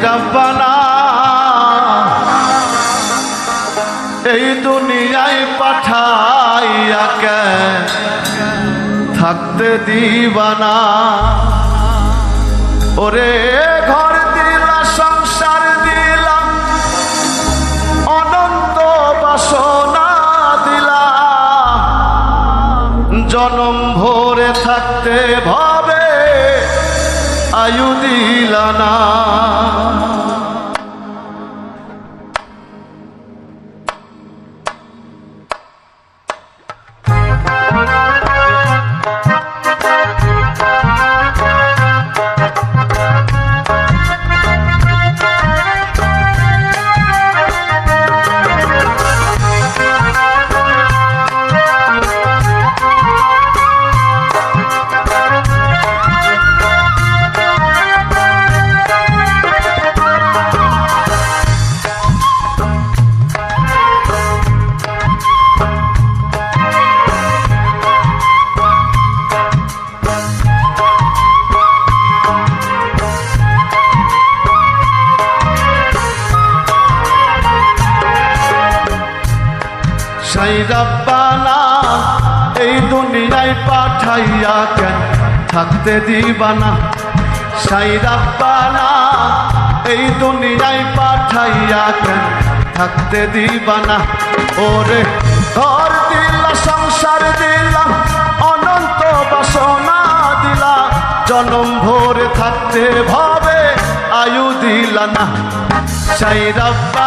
রব্বানা এই দুনিয়ায় পাঠাইয়া কে থাকতে দিবানা ওরে ঘর দিলা সংসার দিলা অনন্ত বাসনা দিলা জনম ভরে থাকতে ভাবে আয়ু দিলা না রব্বানা এই দুনিয়ায় পাঠাইয়া কেন থাকতে দিবানা সাই রব্বানা এই দুনিয়ায় পাঠাইয়া কেন থাকতে দিবানা ওরে ঘর দিলা সংসার দিলা অনন্ত বাসনা দিলা জনম ভরে থাকতে ভাবে আয়ু দিলা না সাই রব্বানা